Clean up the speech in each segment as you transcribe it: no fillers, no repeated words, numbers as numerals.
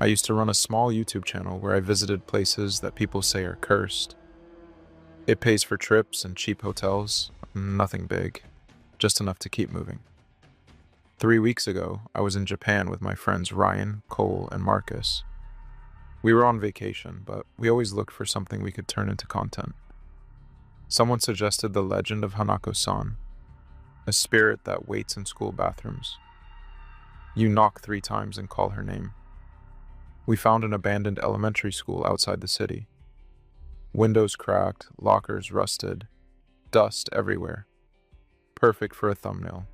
I used to run a small YouTube channel where I visited places that people say are cursed. It pays for trips and cheap hotels, nothing big, just enough to keep moving. 3 weeks ago, I was in Japan with my friends Ryan, Cole, and Marcus. We were on vacation, but we always looked for something we could turn into content. Someone suggested the legend of Hanako-san, a spirit that waits in school bathrooms. You knock 3 times and call her name. We found an abandoned elementary school outside the city. Windows cracked, lockers rusted, dust everywhere. Perfect for a thumbnail.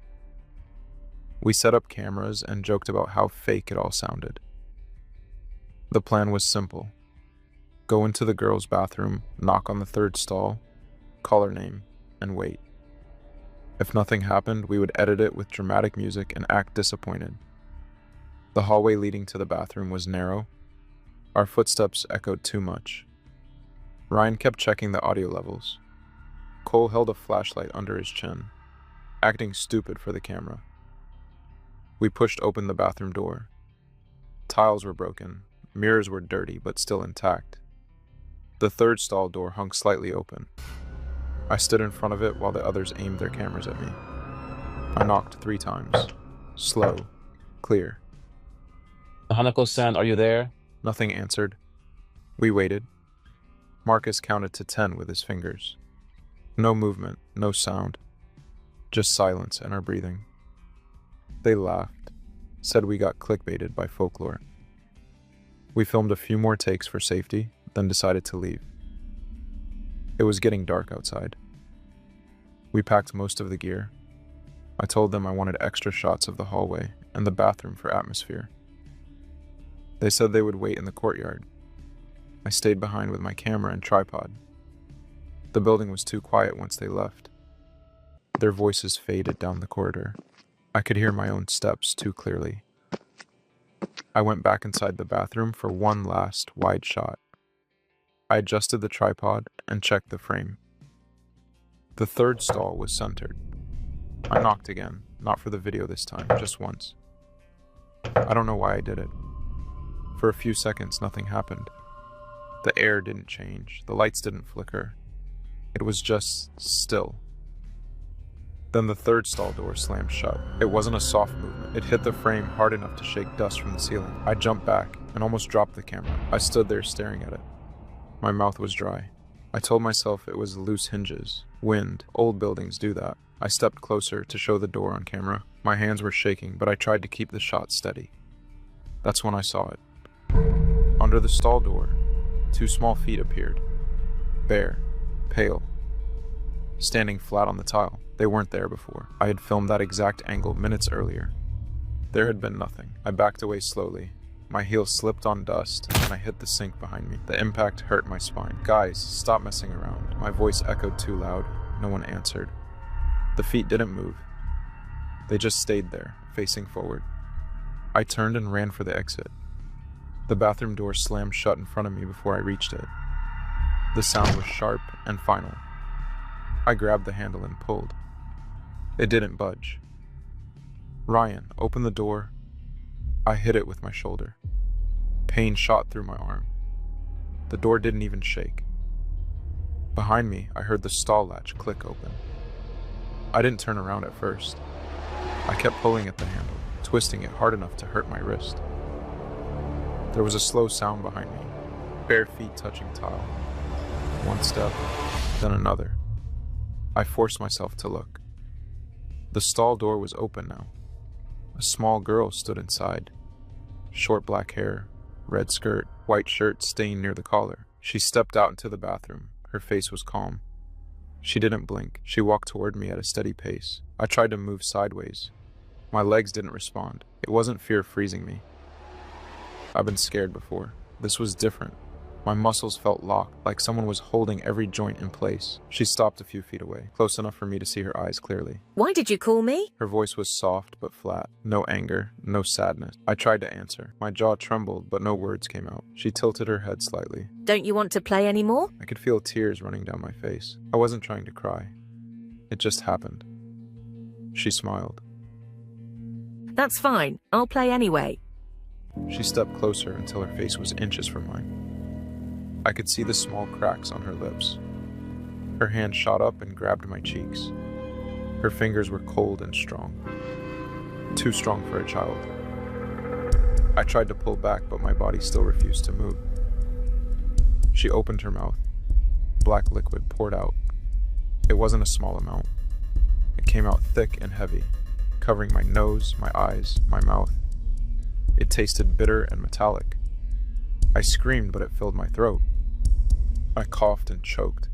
We set up cameras and joked about how fake it all sounded. The plan was simple. Go into the girls' bathroom, knock on the 3rd stall, call her name, and wait. If nothing happened, we would edit it with dramatic music and act disappointed. The hallway leading to the bathroom was narrow. Our footsteps echoed too much. Ryan kept checking the audio levels. Cole held a flashlight under his chin, acting stupid for the camera. We pushed open the bathroom door. Tiles were broken, mirrors were dirty but still intact. The 3rd stall door hung slightly open. I stood in front of it while the others aimed their cameras at me. I knocked 3 times. Slow, clear. Hanako-san, are you there? Nothing answered. We waited. Marcus counted to 10 with his fingers. No movement, no sound. Just silence and our breathing. They laughed, said we got clickbaited by folklore. We filmed a few more takes for safety, then decided to leave. It was getting dark outside. We packed most of the gear. I told them I wanted extra shots of the hallway and the bathroom for atmosphere. They said they would wait in the courtyard. I stayed behind with my camera and tripod. The building was too quiet once they left. Their voices faded down the corridor. I could hear my own steps too clearly. I went back inside the bathroom for one last wide shot. I adjusted the tripod and checked the frame. The 3rd stall was centered. I knocked again, not for the video this time, just once. I don't know why I did it. For a few seconds, nothing happened. The air didn't change, the lights didn't flicker. It was just still. Then the 3rd stall door slammed shut. It wasn't a soft movement. It hit the frame hard enough to shake dust from the ceiling. I jumped back and almost dropped the camera. I stood there staring at it. My mouth was dry. I told myself it was loose hinges. Wind. Old buildings do that. I stepped closer to show the door on camera. My hands were shaking, but I tried to keep the shot steady. That's when I saw it. Under the stall door, 2 small feet appeared. Bare. Pale. Standing flat on the tile. They weren't there before. I had filmed that exact angle minutes earlier. There had been nothing. I backed away slowly. My heel slipped on dust, and I hit the sink behind me. The impact hurt my spine. Guys, stop messing around. My voice echoed too loud. No one answered. The feet didn't move. They just stayed there, facing forward. I turned and ran for the exit. The bathroom door slammed shut in front of me before I reached it. The sound was sharp and final. I grabbed the handle and pulled. It didn't budge. Ryan, open the door. I hit it with my shoulder. Pain shot through my arm. The door didn't even shake. Behind me, I heard the stall latch click open. I didn't turn around at first. I kept pulling at the handle, twisting it hard enough to hurt my wrist. There was a slow sound behind me, bare feet touching tile. One step, then another. I forced myself to look. The stall door was open now. A small girl stood inside. Short black hair, red skirt, white shirt stained near the collar. She stepped out into the bathroom. Her face was calm. She didn't blink. She walked toward me at a steady pace. I tried to move sideways. My legs didn't respond. It wasn't fear freezing me. I've been scared before. This was different. My muscles felt locked, like someone was holding every joint in place. She stopped a few feet away, close enough for me to see her eyes clearly. Why did you call me? Her voice was soft but flat. No anger, no sadness. I tried to answer. My jaw trembled, but no words came out. She tilted her head slightly. Don't you want to play anymore? I could feel tears running down my face. I wasn't trying to cry. It just happened. She smiled. That's fine. I'll play anyway. She stepped closer until her face was inches from mine. I could see the small cracks on her lips. Her hand shot up and grabbed my cheeks. Her fingers were cold and strong. Too strong for a child. I tried to pull back, but my body still refused to move. She opened her mouth. Black liquid poured out. It wasn't a small amount. It came out thick and heavy, covering my nose, my eyes, my mouth. It tasted bitter and metallic. I screamed, but it filled my throat. I coughed and choked.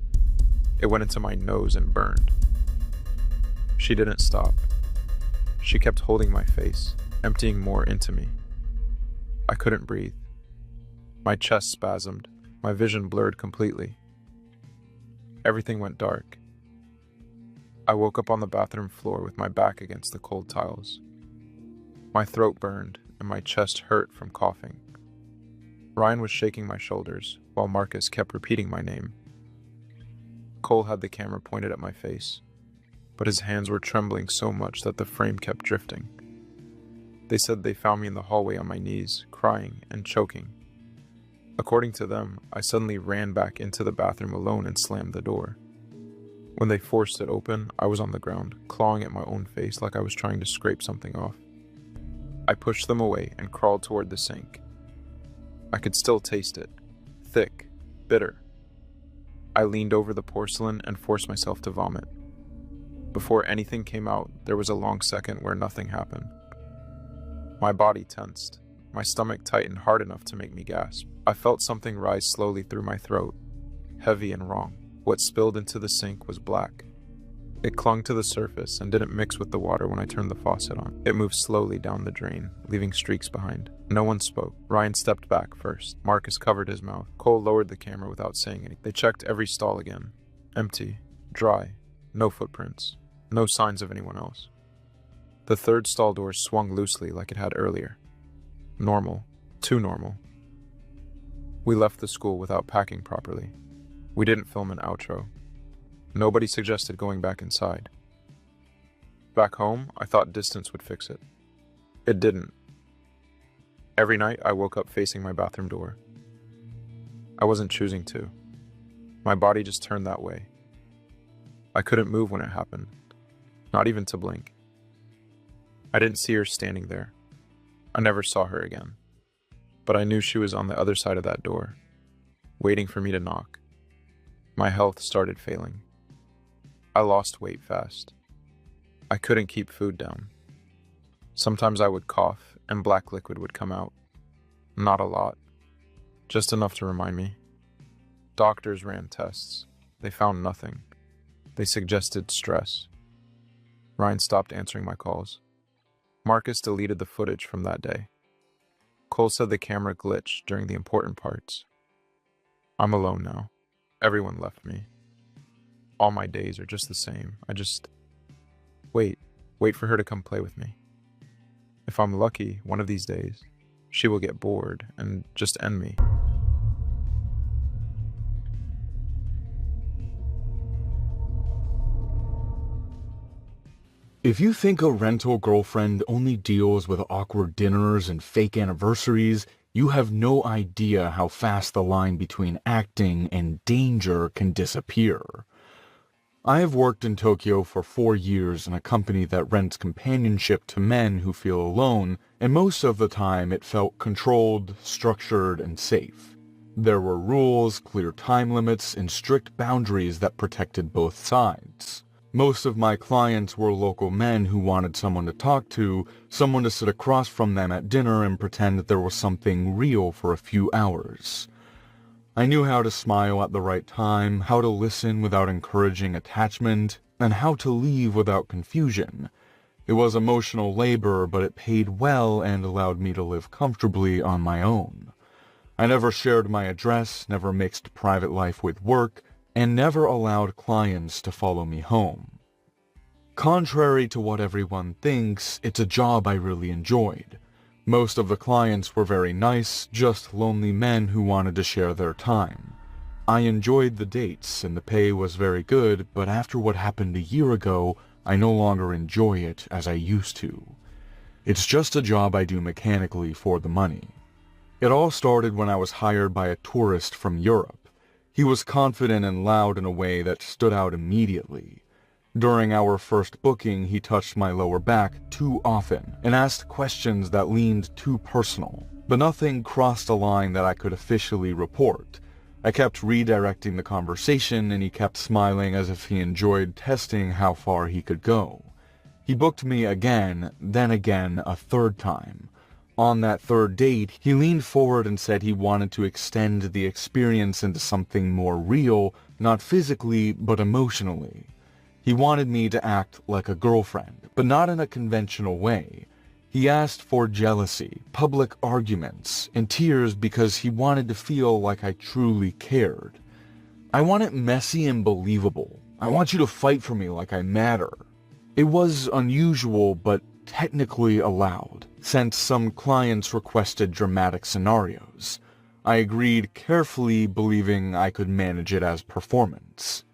It went into my nose and burned. She didn't stop. She kept holding my face, emptying more into me. I couldn't breathe. My chest spasmed. My vision blurred completely. Everything went dark. I woke up on the bathroom floor with my back against the cold tiles. My throat burned and my chest hurt from coughing. Ryan was shaking my shoulders while Marcus kept repeating my name. Cole had the camera pointed at my face, but his hands were trembling so much that the frame kept drifting. They said they found me in the hallway on my knees, crying and choking. According to them, I suddenly ran back into the bathroom alone and slammed the door. When they forced it open, I was on the ground, clawing at my own face like I was trying to scrape something off. I pushed them away and crawled toward the sink. I could still taste it. Thick, bitter. I leaned over the porcelain and forced myself to vomit. Before anything came out, there was a long second where nothing happened. My body tensed. My stomach tightened hard enough to make me gasp. I felt something rise slowly through my throat, heavy and wrong. What spilled into the sink was black. It clung to the surface and didn't mix with the water when I turned the faucet on. It moved slowly down the drain, leaving streaks behind. No one spoke. Ryan stepped back first. Marcus covered his mouth. Cole lowered the camera without saying anything. They checked every stall again. Empty, dry, no footprints, no signs of anyone else. The third stall door swung loosely like it had earlier. Normal. Too normal. We left the school without packing properly. We didn't film an outro. Nobody suggested going back inside. Back home, I thought distance would fix it. It didn't. Every night, I woke up facing my bathroom door. I wasn't choosing to. My body just turned that way. I couldn't move when it happened, not even to blink. I didn't see her standing there. I never saw her again. But I knew she was on the other side of that door, waiting for me to knock. My health started failing. I lost weight fast. I couldn't keep food down. Sometimes I would cough and black liquid would come out. Not a lot, just enough to remind me. Doctors ran tests. They found nothing. They suggested stress. Ryan stopped answering my calls. Marcus deleted the footage from that day. Cole said the camera glitched during the important parts. I'm alone now. Everyone left me. All my days are just the same. I just wait for her to come play with me. If I'm lucky, one of these days, she will get bored and just end me. If you think a rental girlfriend only deals with awkward dinners and fake anniversaries, you have no idea how fast the line between acting and danger can disappear. I have worked in Tokyo for 4 years in a company that rents companionship to men who feel alone, and most of the time it felt controlled, structured, and safe. There were rules, clear time limits, and strict boundaries that protected both sides. Most of my clients were local men who wanted someone to talk to, someone to sit across from them at dinner and pretend that there was something real for a few hours. I knew how to smile at the right time, how to listen without encouraging attachment, and how to leave without confusion. It was emotional labor, but it paid well and allowed me to live comfortably on my own. I never shared my address, never mixed private life with work, and never allowed clients to follow me home. Contrary to what everyone thinks, it's a job I really enjoyed. Most of the clients were very nice, just lonely men who wanted to share their time. I enjoyed the dates and the pay was very good, but after what happened a year ago, I no longer enjoy it as I used to. It's just a job I do mechanically for the money. It all started when I was hired by a tourist from Europe. He was confident and loud in a way that stood out immediately. During our first booking, he touched my lower back too often and asked questions that leaned too personal, but nothing crossed a line that I could officially report. I kept redirecting the conversation and he kept smiling as if he enjoyed testing how far he could go. He booked me again, then again a third time. On that third date, he leaned forward and said he wanted to extend the experience into something more real, not physically, but emotionally. He wanted me to act like a girlfriend, but not in a conventional way. He asked for jealousy, public arguments, and tears because he wanted to feel like I truly cared. I want it messy and believable. I want you to fight for me like I matter. It was unusual, but technically allowed, since some clients requested dramatic scenarios. I agreed carefully, believing I could manage it as performance.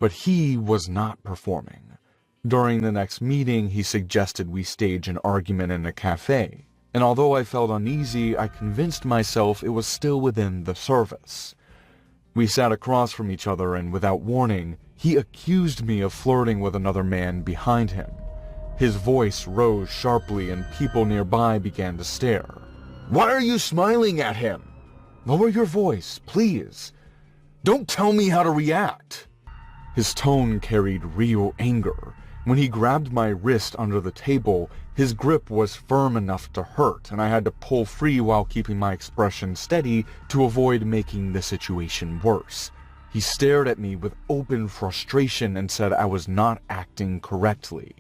But he was not performing. During the next meeting, he suggested we stage an argument in a cafe, and although I felt uneasy, I convinced myself it was still within the service. We sat across from each other, and without warning, he accused me of flirting with another man behind him. His voice rose sharply and people nearby began to stare. "Why are you smiling at him? Lower your voice, please. Don't tell me how to react." His tone carried real anger. When he grabbed my wrist under the table, his grip was firm enough to hurt, and I had to pull free while keeping my expression steady to avoid making the situation worse. He stared at me with open frustration and said I was not acting correctly.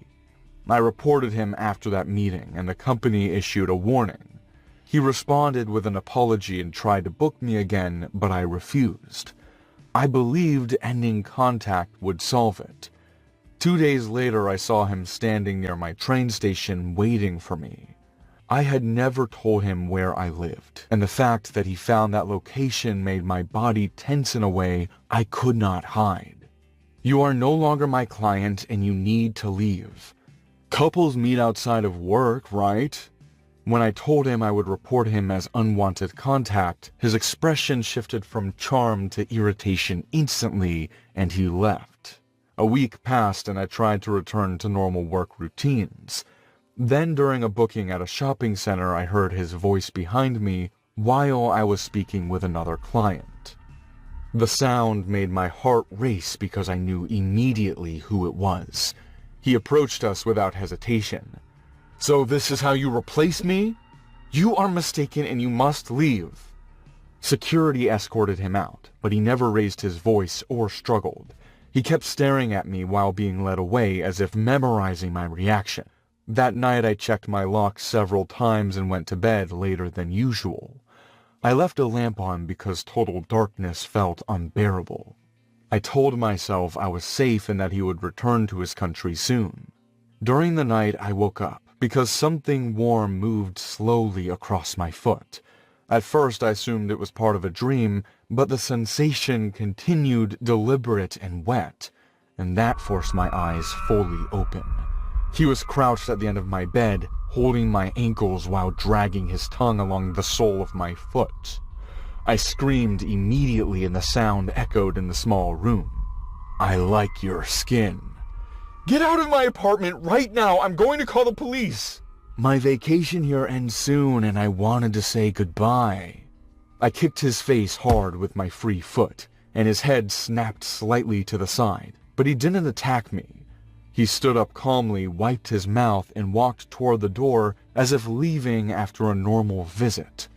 I reported him after that meeting, and the company issued a warning. He responded with an apology and tried to book me again, but I refused. I believed ending contact would solve it. 2 days later, I saw him standing near my train station waiting for me. I had never told him where I lived, and the fact that he found that location made my body tense in a way I could not hide. "You are no longer my client and you need to leave. Couples meet outside of work, right?" When I told him I would report him as unwanted contact, his expression shifted from charm to irritation instantly, and he left. A week passed and I tried to return to normal work routines. Then during a booking at a shopping center, I heard his voice behind me while I was speaking with another client. The sound made my heart race because I knew immediately who it was. He approached us without hesitation. "So this is how you replace me? You are mistaken and you must leave." Security escorted him out, but he never raised his voice or struggled. He kept staring at me while being led away as if memorizing my reaction. That night I checked my lock several times and went to bed later than usual. I left a lamp on because total darkness felt unbearable. I told myself I was safe and that he would return to his country soon. During the night I woke up because something warm moved slowly across my foot. At first I assumed it was part of a dream, but the sensation continued deliberate and wet, and that forced my eyes fully open. He was crouched at the end of my bed, holding my ankles while dragging his tongue along the sole of my foot. I screamed immediately and the sound echoed in the small room. "I like your skin. Get out of my apartment right now! I'm going to call the police!" "My vacation here ends soon and I wanted to say goodbye." I kicked his face hard with my free foot, and his head snapped slightly to the side, but he didn't attack me. He stood up calmly, wiped his mouth, and walked toward the door as if leaving after a normal visit.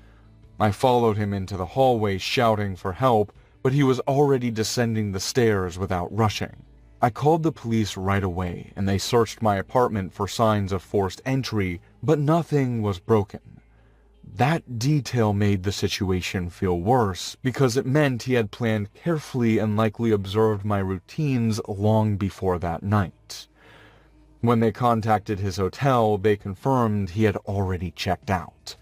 I followed him into the hallway shouting for help, but he was already descending the stairs without rushing. I called the police right away, and they searched my apartment for signs of forced entry, but nothing was broken. That detail made the situation feel worse because it meant he had planned carefully and likely observed my routines long before that night. When they contacted his hotel, they confirmed he had already checked out.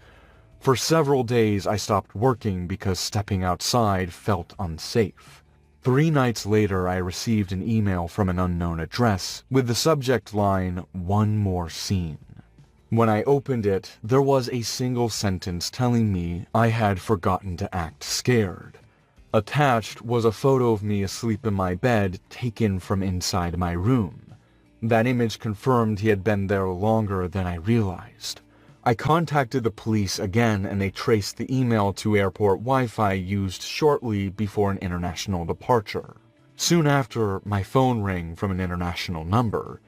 For several days, I stopped working because stepping outside felt unsafe. 3 nights later, I received an email from an unknown address with the subject line, "One more scene." When I opened it, there was a single sentence telling me I had forgotten to act scared. Attached was a photo of me asleep in my bed taken from inside my room. That image confirmed he had been there longer than I realized. I contacted the police again and they traced the email to airport Wi-Fi used shortly before an international departure. Soon after, my phone rang from an international number.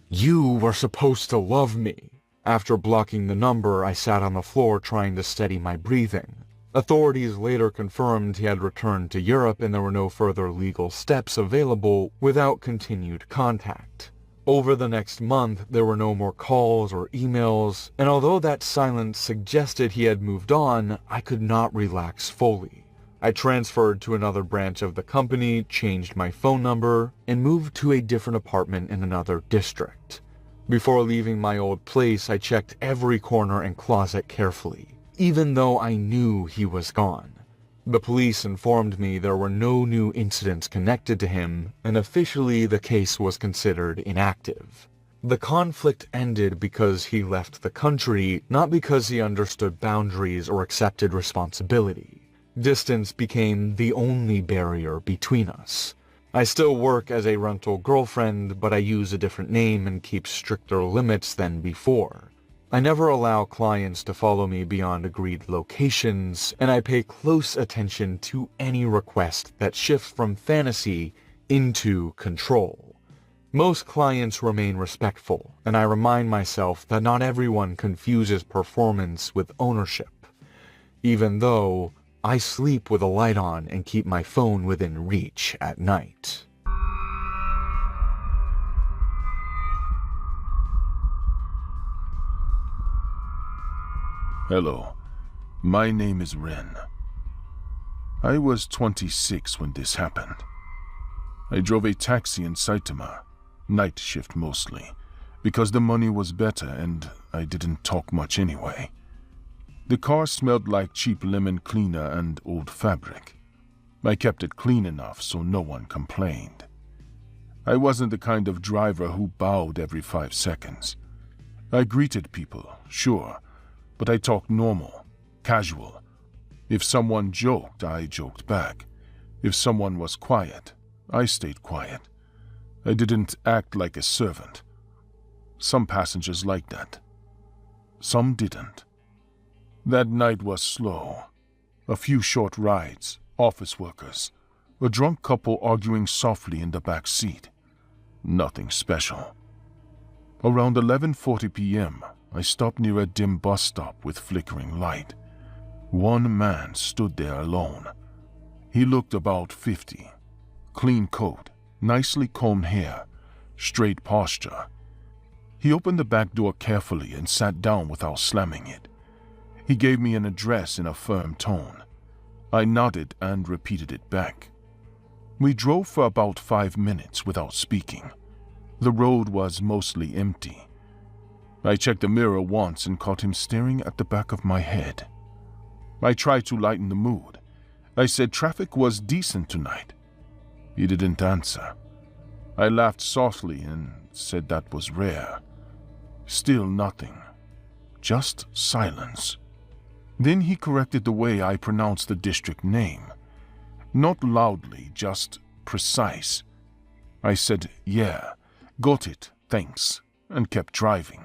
"You were supposed to love me." After blocking the number, I sat on the floor trying to steady my breathing. Authorities later confirmed he had returned to Europe and there were no further legal steps available without continued contact. Over the next month, there were no more calls or emails, and although that silence suggested he had moved on, I could not relax fully. I transferred to another branch of the company, changed my phone number, and moved to a different apartment in another district. Before leaving my old place, I checked every corner and closet carefully, even though I knew he was gone. The police informed me there were no new incidents connected to him, and officially the case was considered inactive. The conflict ended because he left the country, not because he understood boundaries or accepted responsibility. Distance became the only barrier between us. I still work as a rental girlfriend, but I use a different name and keep stricter limits than before. I never allow clients to follow me beyond agreed locations, and I pay close attention to any request that shifts from fantasy into control. Most clients remain respectful, and I remind myself that not everyone confuses performance with ownership, even though I sleep with a light on and keep my phone within reach at night. Hello, my name is Ren. I was 26 when this happened. I drove a taxi in Saitama, night shift mostly, because the money was better and I didn't talk much anyway. The car smelled like cheap lemon cleaner and old fabric. I kept it clean enough so no one complained. I wasn't the kind of driver who bowed every 5 seconds. I greeted people, sure, but I talked normal, casual. If someone joked, I joked back. If someone was quiet, I stayed quiet. I didn't act like a servant. Some passengers liked that. Some didn't. That night was slow. A few short rides, office workers, a drunk couple arguing softly in the back seat. Nothing special. Around 11:40 p.m., I stopped near a dim bus stop with flickering light. One man stood there alone. He looked about 50. Clean coat, nicely combed hair, straight posture. He opened the back door carefully and sat down without slamming it. He gave me an address in a firm tone. I nodded and repeated it back. We drove for about 5 minutes without speaking. The road was mostly empty. I checked the mirror once and caught him staring at the back of my head. I tried to lighten the mood. I said traffic was decent tonight. He didn't answer. I laughed softly and said that was rare. Still nothing. Just silence. Then he corrected the way I pronounced the district name. Not loudly, just precise. I said, "Yeah, got it, thanks," and kept driving.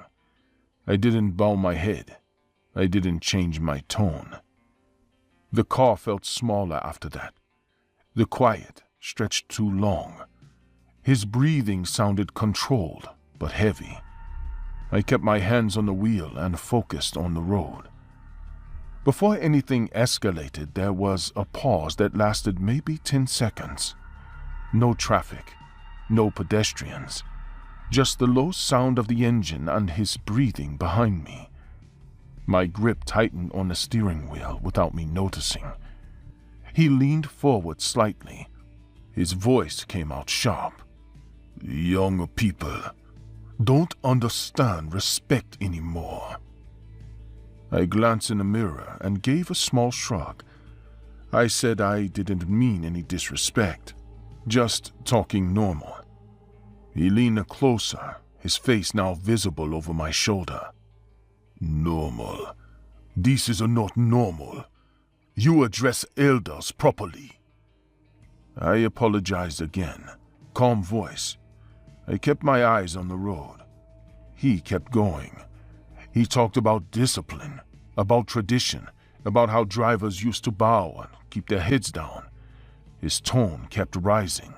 I didn't bow my head. I didn't change my tone. The car felt smaller after that. The quiet stretched too long. His breathing sounded controlled, but heavy. I kept my hands on the wheel and focused on the road. Before anything escalated, there was a pause that lasted maybe 10 seconds. No traffic, no pedestrians. Just the low sound of the engine and his breathing behind me. My grip tightened on the steering wheel without me noticing. He leaned forward slightly. His voice came out sharp. "Young people don't understand respect anymore." I glanced in the mirror and gave a small shrug. I said I didn't mean any disrespect, just talking normal. He leaned closer, his face now visible over my shoulder. Normal. This is not normal. You address elders properly. I apologized again. Calm voice. I kept my eyes on the road. He kept going. He talked about discipline, about tradition, about how drivers used to bow and keep their heads down. His tone kept rising.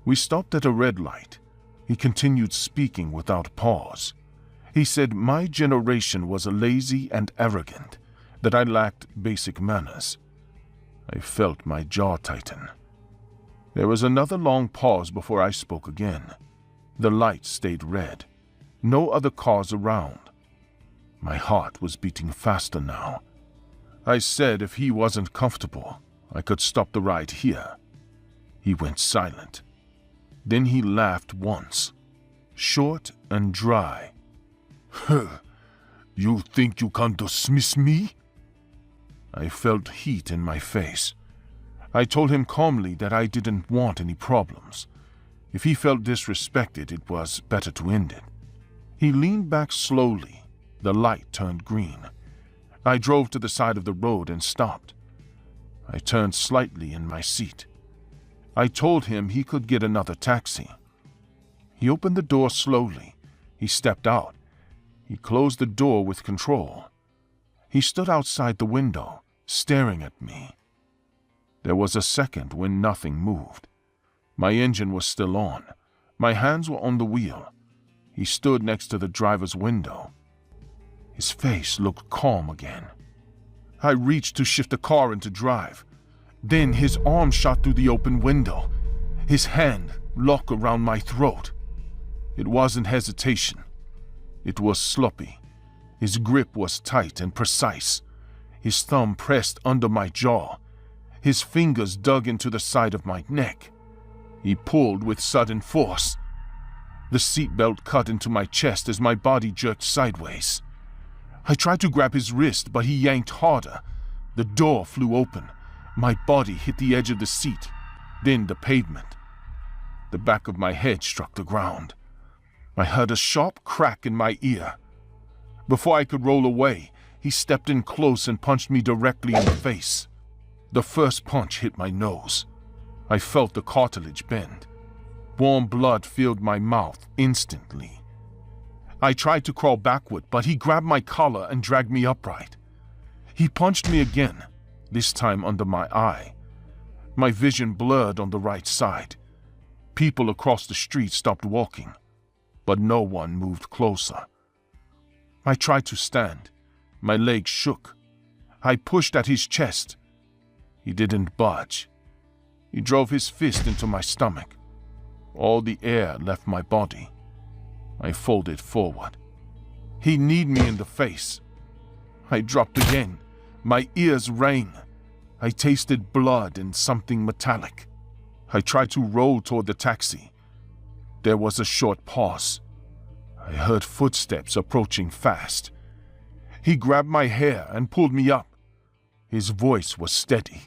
We stopped at a red light. He continued speaking without pause. He said my generation was lazy and arrogant, that I lacked basic manners. I felt my jaw tighten. There was another long pause before I spoke again. The light stayed red. No other cars around. My heart was beating faster now. I said if he wasn't comfortable, I could stop the ride here. He went silent. Then he laughed once, short and dry. You think you can dismiss me? I felt heat in my face. I told him calmly that I didn't want any problems. If he felt disrespected, it was better to end it. He leaned back slowly. The light turned green. I drove to the side of the road and stopped. I turned slightly in my seat. I told him he could get another taxi. He opened the door slowly. He stepped out. He closed the door with control. He stood outside the window, staring at me. There was a second when nothing moved. My engine was still on. My hands were on the wheel. He stood next to the driver's window. His face looked calm again. I reached to shift the car into drive. Then his arm shot through the open window. His hand locked around my throat. It wasn't hesitation. It was sloppy. His grip was tight and precise. His thumb pressed under my jaw. His fingers dug into the side of my neck. He pulled with sudden force. The seatbelt cut into my chest as my body jerked sideways. I tried to grab his wrist, but he yanked harder. The door flew open. My body hit the edge of the seat, then the pavement. The back of my head struck the ground. I heard a sharp crack in my ear. Before I could roll away, he stepped in close and punched me directly in the face. The first punch hit my nose. I felt the cartilage bend. Warm blood filled my mouth instantly. I tried to crawl backward, but he grabbed my collar and dragged me upright. He punched me again, this time under my eye. My vision blurred on the right side. People across the street stopped walking, but no one moved closer. I tried to stand. My legs shook. I pushed at his chest. He didn't budge. He drove his fist into my stomach. All the air left my body. I folded forward. He kneed me in the face. I dropped again. My ears rang. I tasted blood and something metallic. I tried to roll toward the taxi. There was a short pause. I heard footsteps approaching fast. He grabbed my hair and pulled me up. His voice was steady.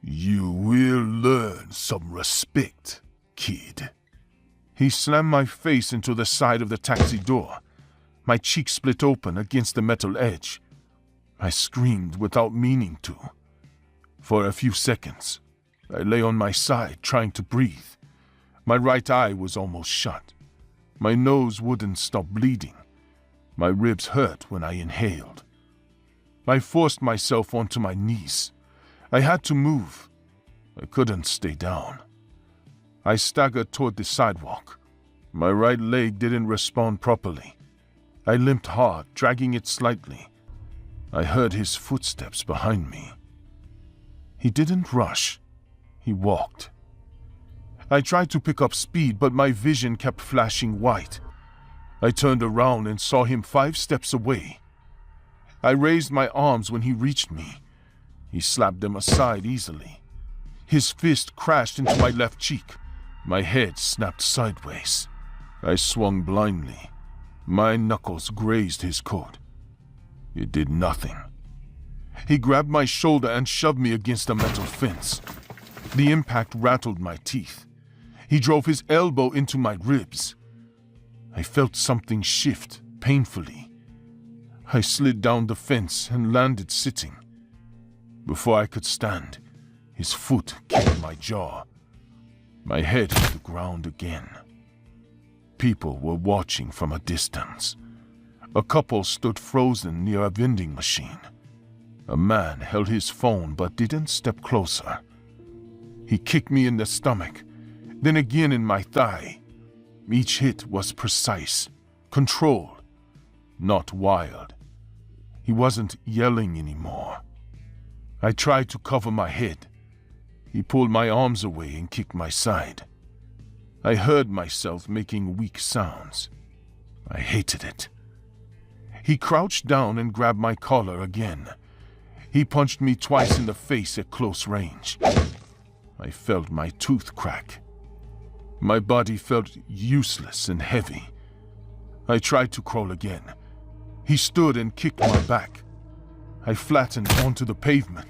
You will learn some respect, kid. He slammed my face into the side of the taxi door. My cheek split open against the metal edge. I screamed without meaning to. For a few seconds, I lay on my side trying to breathe. My right eye was almost shut. My nose wouldn't stop bleeding. My ribs hurt when I inhaled. I forced myself onto my knees. I had to move. I couldn't stay down. I staggered toward the sidewalk. My right leg didn't respond properly. I limped hard, dragging it slightly. I heard his footsteps behind me. He didn't rush. He walked. I tried to pick up speed, but my vision kept flashing white. I turned around and saw him 5 steps away. I raised my arms when he reached me. He slapped them aside easily. His fist crashed into my left cheek. My head snapped sideways. I swung blindly. My knuckles grazed his coat. It did nothing. He grabbed my shoulder and shoved me against a metal fence. The impact rattled my teeth. He drove his elbow into my ribs. I felt something shift painfully. I slid down the fence and landed sitting. Before I could stand, his foot kicked my jaw. My head hit the ground again. People were watching from a distance. A couple stood frozen near a vending machine. A man held his phone but didn't step closer. He kicked me in the stomach, then again in my thigh. Each hit was precise, controlled, not wild. He wasn't yelling anymore. I tried to cover my head. He pulled my arms away and kicked my side. I heard myself making weak sounds. I hated it. He crouched down and grabbed my collar again. He punched me twice in the face at close range. I felt my tooth crack. My body felt useless and heavy. I tried to crawl again. He stood and kicked my back. I flattened onto the pavement.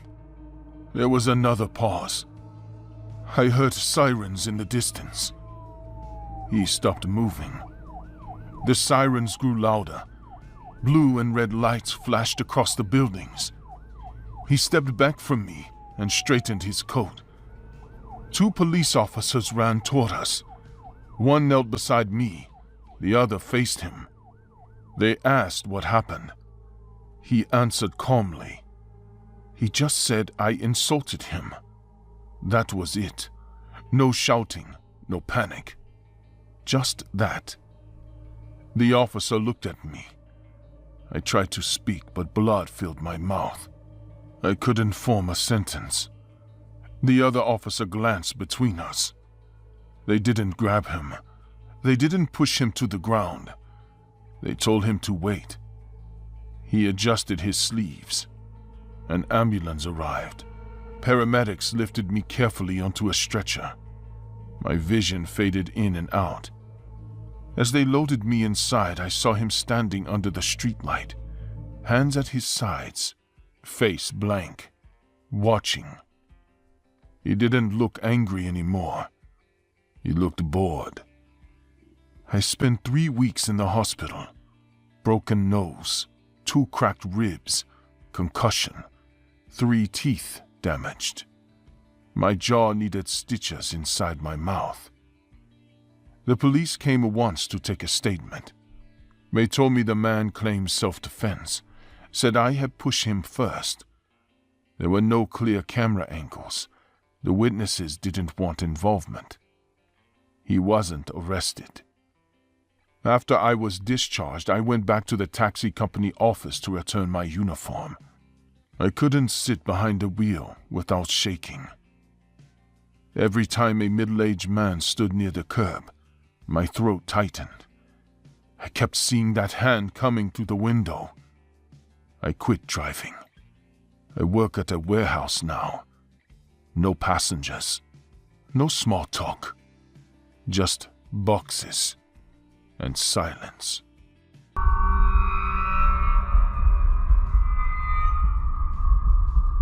There was another pause. I heard sirens in the distance. He stopped moving. The sirens grew louder. Blue and red lights flashed across the buildings. He stepped back from me and straightened his coat. 2 police officers ran toward us. One knelt beside me. The other faced him. They asked what happened. He answered calmly. He just said I insulted him. That was it. No shouting, no panic. Just that. The officer looked at me. I tried to speak, but blood filled my mouth. I couldn't form a sentence. The other officer glanced between us. They didn't grab him. They didn't push him to the ground. They told him to wait. He adjusted his sleeves. An ambulance arrived. Paramedics lifted me carefully onto a stretcher. My vision faded in and out. As they loaded me inside, I saw him standing under the streetlight, hands at his sides, face blank, watching. He didn't look angry anymore. He looked bored. I spent 3 weeks in the hospital. Broken nose, 2 cracked ribs, concussion, 3 teeth damaged. My jaw needed stitches inside my mouth. The police came once to take a statement. They told me the man claimed self-defense, said I had pushed him first. There were no clear camera angles. The witnesses didn't want involvement. He wasn't arrested. After I was discharged, I went back to the taxi company office to return my uniform. I couldn't sit behind the wheel without shaking. Every time a middle-aged man stood near the curb, my throat tightened. I kept seeing that hand coming through the window. I quit driving. I work at a warehouse now. No passengers. No small talk. Just boxes and silence.